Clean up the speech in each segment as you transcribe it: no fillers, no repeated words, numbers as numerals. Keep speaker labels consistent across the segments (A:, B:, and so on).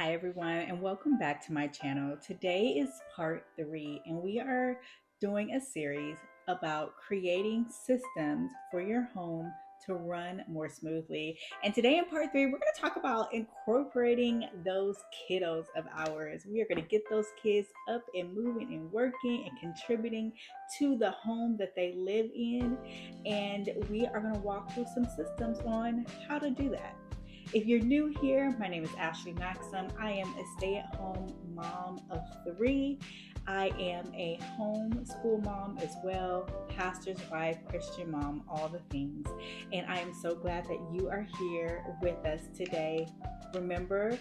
A: Hi, everyone, and welcome back to my channel. Today is part three, and we are doing a series about creating systems for your home to run more smoothly. And today, in part three, we're going to talk about incorporating those kiddos of ours. We are going to get those kids up and moving and working and contributing to the home that they live in. And we are going to walk through some systems on how to do that. If you're new here, my name is Ashley Maxim. I am a stay-at-home mom of three. I am a homeschool mom as well, pastor's wife, Christian mom, all the things. And I am so glad that you are here with us today. Remember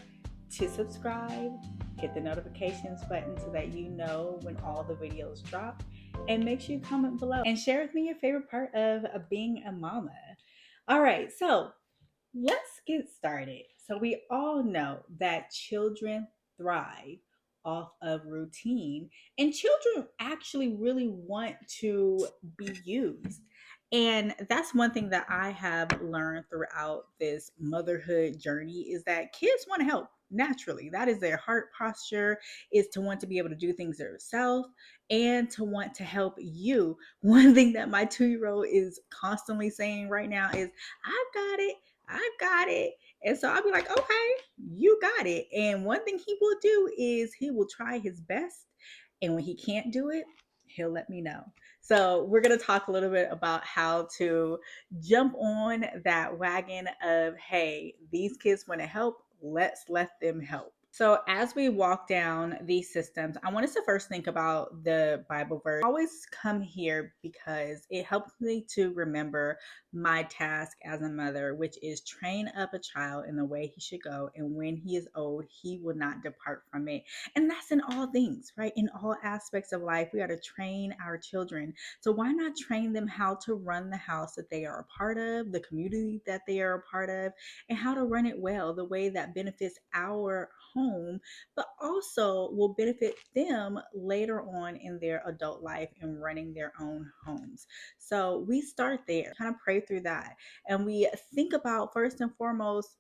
A: to subscribe, hit the notifications button so that you know when all the videos drop. And make sure you comment below and share with me your favorite part of being a mama. All right, so let's get started. So, we all know that children thrive off of routine, and children actually really want to be used. And that's one thing that I have learned throughout this motherhood journey is that kids want to help naturally. That is their heart posture, is to want to be able to do things themselves and to want to help you. One thing that my 2 year old is constantly saying right now is, I've got it. I've got it. And so I'll be like, okay, you got it. And one thing he will do is he will try his best. And when he can't do it, he'll let me know. So we're going to talk a little bit about how to jump on that wagon of, hey, these kids want to help. Let's let them help. So, as we walk down these systems, I want us to first think about the Bible verse. I always come here because it helps me to remember my task as a mother, which is train up a child in the way he should go, and when he is old, he will not depart from it. And that's in all things, right? In all aspects of life, we are to train our children. So, why not train them how to run the house that they are a part of, the community that they are a part of, and how to run it well, the way that benefits our home, but also will benefit them later on in their adult life and running their own homes. So we start there, kind of pray through that. And we think about first and foremost,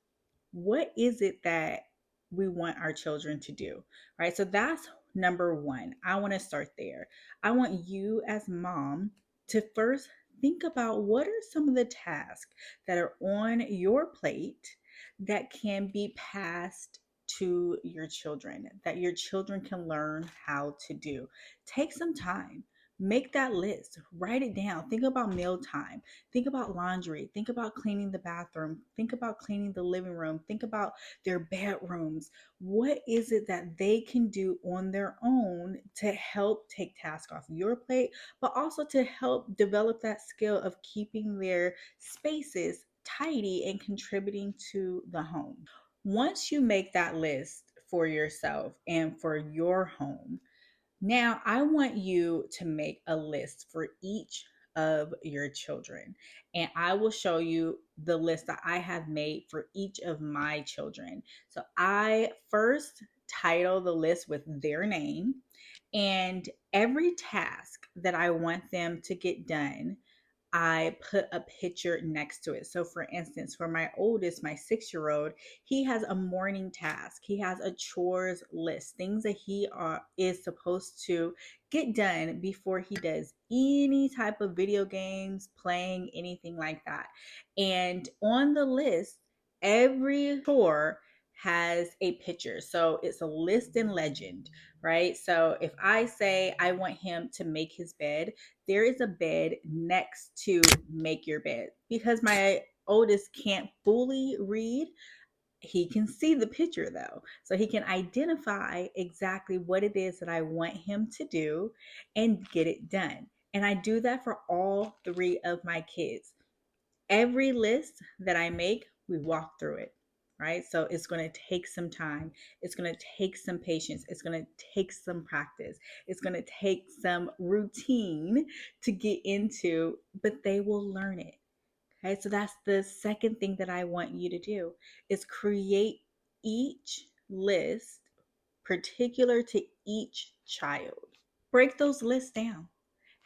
A: what is it that we want our children to do, right? So that's number one. I want to start there. I want you as mom to first think about what are some of the tasks that are on your plate that can be passed to your children, that your children can learn how to do. Take some time. Make that list, write it down. Think about mealtime. Think about laundry. Think about cleaning the bathroom. Think about cleaning the living room. Think about their bedrooms. What is it that they can do on their own to help take tasks off your plate, but also to help develop that skill of keeping their spaces tidy and contributing to the home? Once you make that list for yourself and for your home, now I want you to make a list for each of your children. And I will show you the list that I have made for each of my children. So I first title the list with their name and every task that I want them to get done. I put a picture next to it. So, for instance, for my oldest, my 6 year old, he has a morning task. He has a chores list, things that he is supposed to get done before he does any type of video games, playing, anything like that. And on the list, every chore has a picture. So it's a list and legend, right? So if I say I want him to make his bed, there is a bed next to make your bed. Because my oldest can't fully read, he can see the picture though. So he can identify exactly what it is that I want him to do and get it done. And I do that for all three of my kids. Every list that I make, we walk through it, right? So it's going to take some time. It's going to take some patience. It's going to take some practice. It's going to take some routine to get into, but they will learn it. Okay, so that's the second thing that I want you to do is create each list particular to each child. Break those lists down.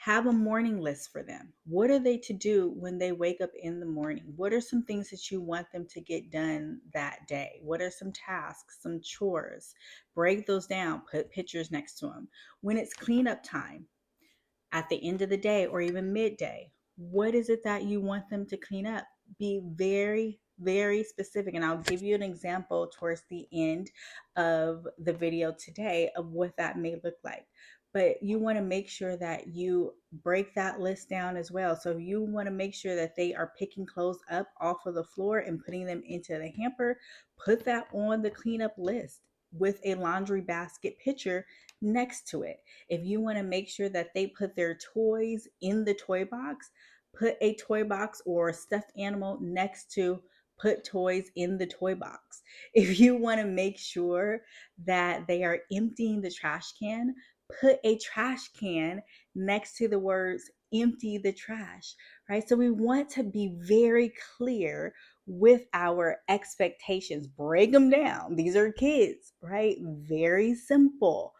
A: Have a morning list for them. What are they to do when they wake up in the morning? What are some things that you want them to get done that day? What are some tasks, some chores? Break those down, put pictures next to them. When it's cleanup time, at the end of the day or even midday, what is it that you want them to clean up? Be very, very specific. And I'll give you an example towards the end of the video today of what that may look like. But you want to make sure that you break that list down as well. So you want to make sure that they are picking clothes up off of the floor and putting them into the hamper. Put that on the cleanup list with a laundry basket picture next to it. If you want to make sure that they put their toys in the toy box, put a toy box or a stuffed animal next to put toys in the toy box. If you want to make sure that they are emptying the trash can, put a trash can next to the words empty the trash, right? So we want to be very clear with our expectations. Break them down. These are kids, right? Very simple.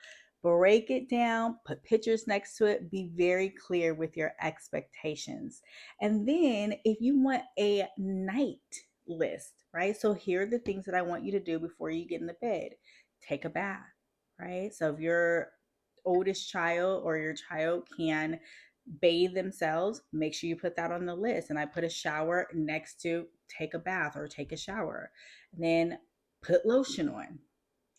A: Break it down, put pictures next to it, be very clear with your expectations. And then if you want a night list, right? So here are the things that I want you to do before you get in the bed. Take a bath, right? So if your oldest child or your child can bathe themselves, make sure you put that on the list. And I put a shower next to take a bath or take a shower. And then put lotion on,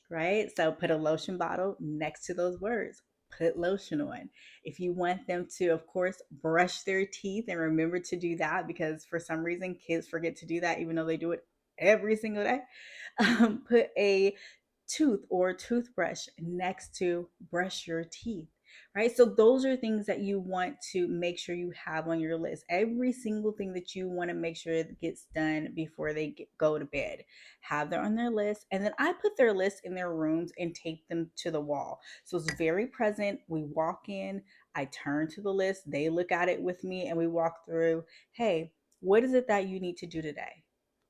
A: right? So put a lotion bottle next to those words. Put lotion on. If you want them to, of course, brush their teeth and remember to do that because for some reason kids forget to do that even though they do it every single day. Put a tooth or toothbrush next to brush your teeth, right? So those are things that you want to make sure you have on your list. Every single thing that you want to make sure it gets done before they go to bed, have them on their list. And then I put their list in their rooms and tape them to the wall. So it's very present. We walk in, I turn to the list, they look at it with me, and we walk through, hey, what is it that you need to do today?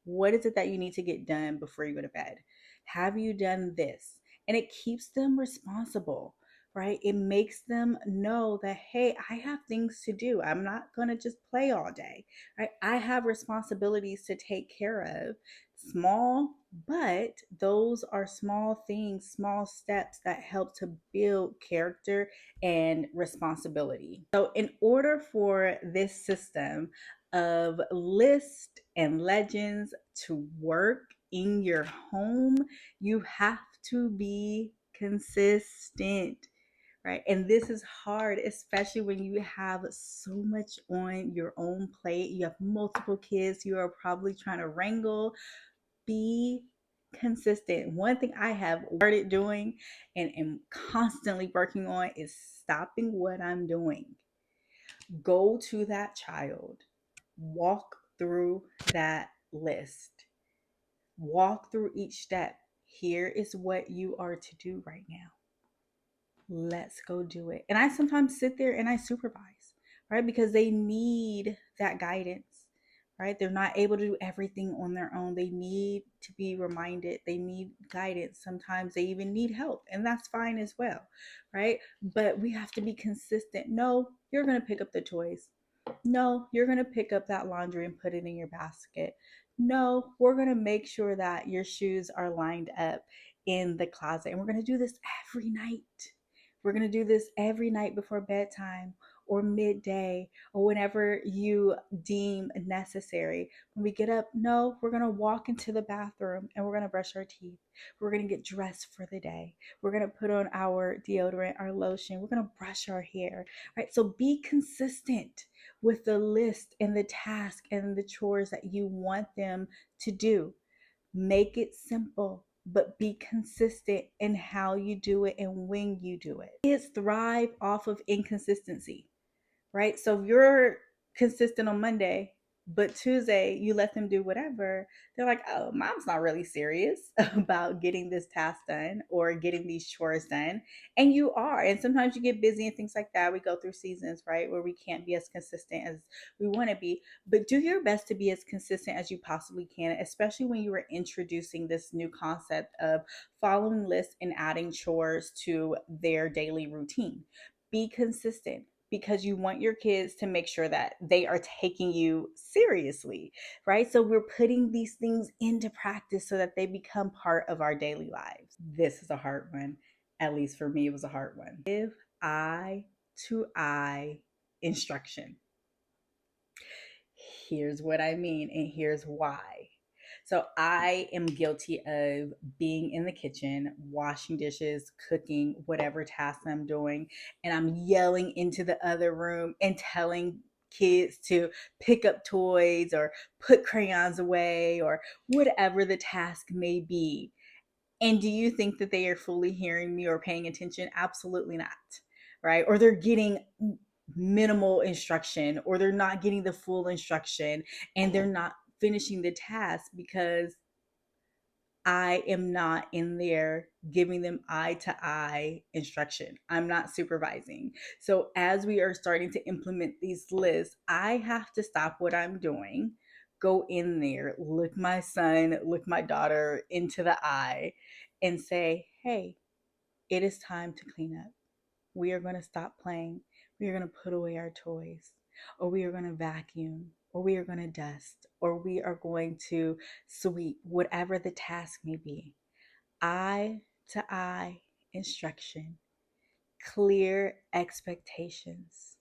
A: What is it that you need to get done before you go to bed? Have you done this? And it keeps them responsible, right? It makes them know that, hey, I have things to do. I'm not going to just play all day, right? I have responsibilities to take care of. Small, but those are small things, small steps that help to build character and responsibility. So, in order for this system of list and legends to work in your home, you have to be consistent, right? And this is hard, especially when you have so much on your own plate. You have multiple kids you are probably trying to wrangle. Be consistent. One thing I have started doing and am constantly working on is stopping what I'm doing. Go to that child, walk through that list, walk through each step. Here is what you are to do right now. Let's go do it. And I sometimes sit there and I supervise, right? Because they need that guidance, right? They're not able to do everything on their own. They need to be reminded, they need guidance. Sometimes they even need help, and that's fine as well, right? But we have to be consistent. No, you're going to pick up the toys. No, you're going to pick up that laundry and put it in your basket. No, we're going to make sure that your shoes are lined up in the closet. And we're going to do this every night. We're going to do this every night before bedtime or midday or whenever you deem necessary. When we get up, no, we're going to walk into the bathroom and we're going to brush our teeth. We're going to get dressed for the day. We're going to put on our deodorant, our lotion. We're going to brush our hair, right? So be consistent with the list and the task and the chores that you want them to do. Make it simple, but be consistent in how you do it and when you do it. Kids thrive off of inconsistency, right? So if you're consistent on Monday, but Tuesday you let them do whatever, they're like, oh, mom's not really serious about getting this task done or getting these chores done. And you are. And sometimes you get busy and things like that. We go through seasons, right, where we can't be as consistent as we want to be. But do your best to be as consistent as you possibly can, especially when you are introducing this new concept of following lists and adding chores to their daily routine. Be consistent. because you want your kids to make sure that they are taking you seriously, right? So we're putting these things into practice so that they become part of our daily lives. This is a hard one. At least for me, it was a hard one. Give eye to eye instruction. Here's what I mean, and here's why. So I am guilty of being in the kitchen, washing dishes, cooking, whatever task I'm doing, and I'm yelling into the other room and telling kids to pick up toys or put crayons away or whatever the task may be. And do you think that they are fully hearing me or paying attention? Absolutely not. Right? Or they're getting minimal instruction, or they're not getting the full instruction, and they're not finishing the task because I am not in there giving them eye to eye instruction. I'm not supervising. So, as we are starting to implement these lists, I have to stop what I'm doing, go in there, look my son, look my daughter into the eye, and say, hey, it is time to clean up. We are going to stop playing. We are going to put away our toys, or we are going to vacuum, or we are going to dust, or we are going to sweep, whatever the task may be. Eye to eye instruction, clear expectations.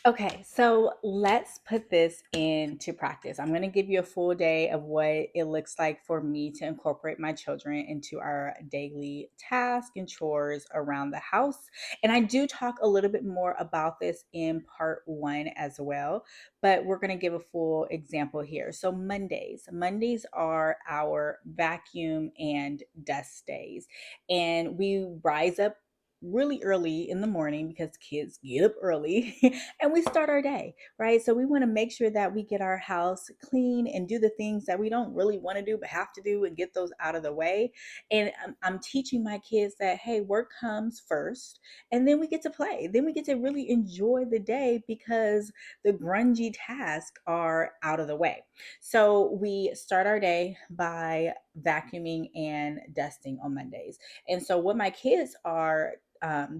A: Okay, so let's put this into practice. I'm going to give you a full day of what it looks like for me to incorporate my children into our daily tasks and chores around the house. And I do talk a little bit more about this in part one as well, but we're going to give a full example here. So Mondays are our vacuum and dust days. And we rise up really early in the morning because kids get up early and we start our day, right? So we want to make sure that we get our house clean and do the things that we don't really want to do but have to do and get those out of the way. And I'm teaching my kids that, hey, work comes first and then we get to play. Then we get to really enjoy the day because the grungy tasks are out of the way. So we start our day by vacuuming and dusting on Mondays. And so what my kids are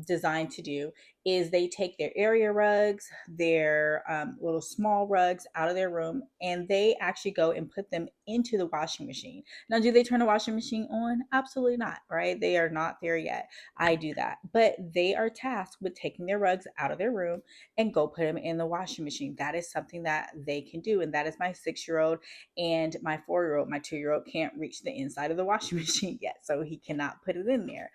A: designed to do is they take their area rugs, their little small rugs out of their room, and they actually go and put them into the washing machine. Now, do they turn the washing machine on? Absolutely not, right? They are not there yet. I do that. But they are tasked with taking their rugs out of their room and go put them in the washing machine. That is something that they can do. And that is my 6-year-old and my 4-year-old. My 2-year-old can't reach the inside of the washing machine yet, so he cannot put it in there.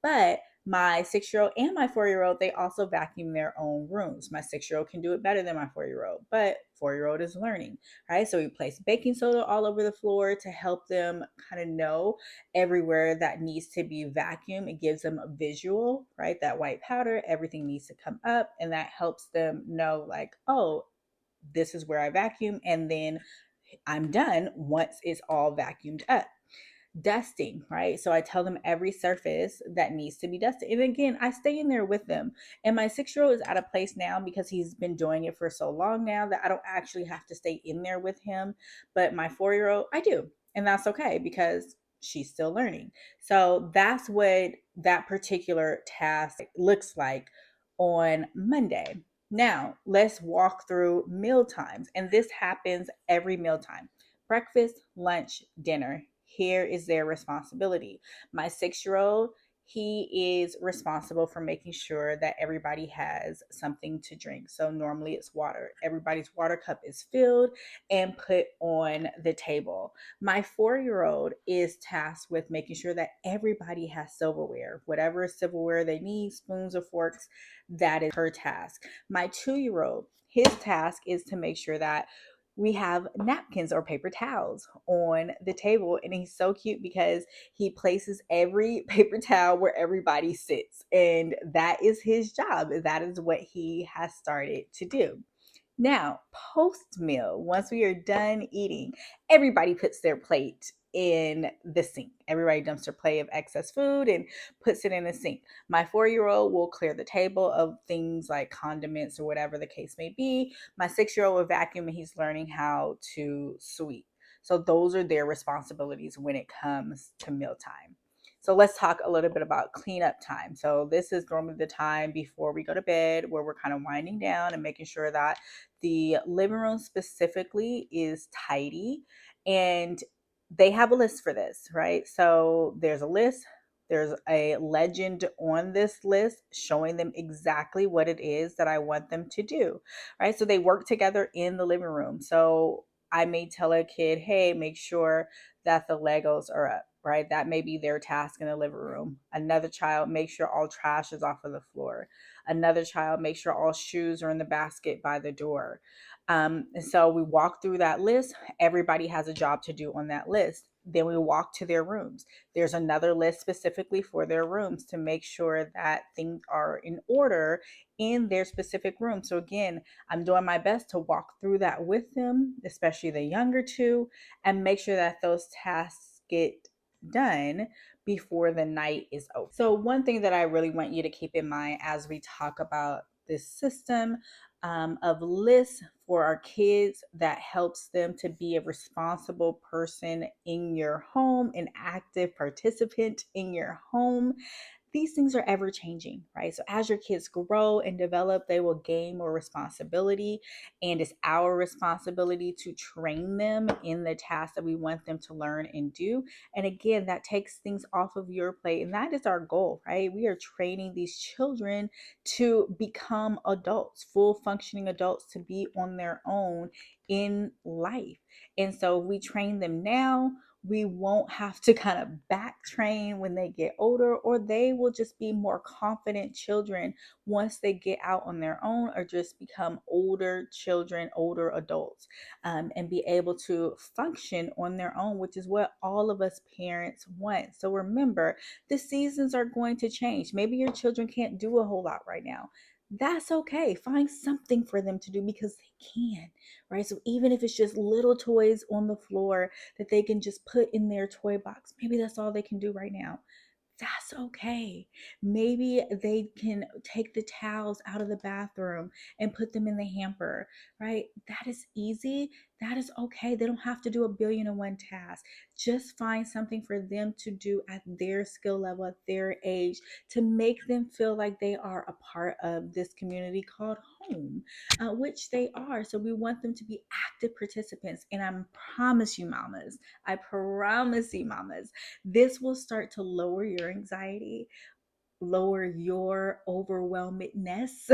A: But my 6-year-old and my 4-year-old, they also vacuum their own rooms. My 6-year-old can do it better than my 4-year-old, but 4-year-old is learning, right? So we place baking soda all over the floor to help them kind of know everywhere that needs to be vacuumed. It gives them a visual, right? That white powder, everything needs to come up, and that helps them know, like, oh, this is where I vacuum, and then I'm done once it's all vacuumed up. Dusting, right? So I tell them every surface that needs to be dusted. And again, I stay in there with them. And my 6-year-old is at a place now because he's been doing it for so long now that I don't actually have to stay in there with him. But my 4-year-old, I do. And that's okay because she's still learning. So that's what that particular task looks like on Monday. Now, let's walk through meal times. And this happens every mealtime: breakfast, lunch, dinner. Here is their responsibility. My 6-year-old, he is responsible for making sure that everybody has something to drink. So normally it's water. Everybody's water cup is filled and put on the table. My 4-year-old is tasked with making sure that everybody has silverware, whatever silverware they need, spoons or forks, that is her task. My 2-year-old, his task is to make sure that we have napkins or paper towels on the table. And he's so cute because he places every paper towel where everybody sits. And that is his job. That is what he has started to do. Now, post meal, once we are done eating, everybody puts their plate in the sink. Everybody dumps their plate of excess food and puts it in the sink. My 4-year-old will clear the table of things like condiments or whatever the case may be. My 6-year-old will vacuum and he's learning how to sweep. So those are their responsibilities when it comes to mealtime. So let's talk a little bit about cleanup time. So this is normally the time before we go to bed where we're kind of winding down and making sure that the living room specifically is tidy. And they have a list for this, right? So there's a list. There's a legend on this list showing them exactly what it is that I want them to do, right? So they work together in the living room. So I may tell a kid, hey, make sure that the Legos are up, right? That may be their task in the living room. Another child, make sure all trash is off of the floor. Another child, make sure all shoes are in the basket by the door. And so we walk through that list. Everybody has a job to do on that list. Then we walk to their rooms. There's another list specifically for their rooms to make sure that things are in order in their specific room. So again, I'm doing my best to walk through that with them, especially the younger two, and make sure that those tasks get done before the night is over. So, one thing that I really want you to keep in mind as we talk about this system of lists for our kids that helps them to be a responsible person in your home, an active participant in your home, these things are ever changing, right? So as your kids grow and develop, they will gain more responsibility. And it's our responsibility to train them in the tasks that we want them to learn and do. And again, that takes things off of your plate. And that is our goal, right? We are training these children to become adults, full functioning adults, to be on their own in life. And so we train them now, we won't have to kind of back train when they get older, or they will just be more confident children once they get out on their own or just become older children, older adults, and be able to function on their own, which is what all of us parents want. So remember, the seasons are going to change. Maybe your children can't do a whole lot right now. That's okay. Find something for them to do because they can, right? So even if it's just little toys on the floor that they can just put in their toy box. Maybe that's all they can do right now. That's okay. Maybe they can take the towels out of the bathroom and put them in the hamper, right? That is easy. That is okay. They don't have to do a billion and one tasks. Just find something for them to do at their skill level, at their age, to make them feel like they are a part of this community called home, which they are. So we want them to be active participants. And I promise you, mamas, this will start to lower your anxiety, lower your overwhelmedness,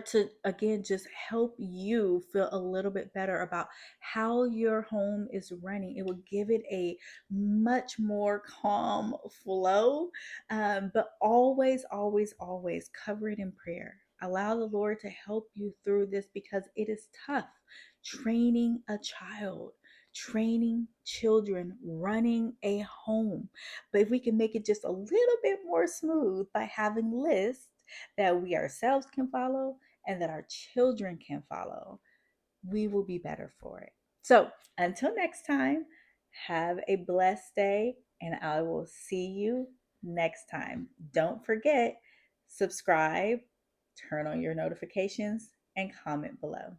A: to again just help you feel a little bit better about how your home is running. It will give it a much more calm flow, but always, always, always cover it in prayer. Allow the Lord to help you through this because it is tough training a child, training children, running a home. But if we can make it just a little bit more smooth by having lists that we ourselves can follow and that our children can follow, we will be better for it. So until next time, have a blessed day, and I will see you next time. Don't forget, subscribe, turn on your notifications, and comment below.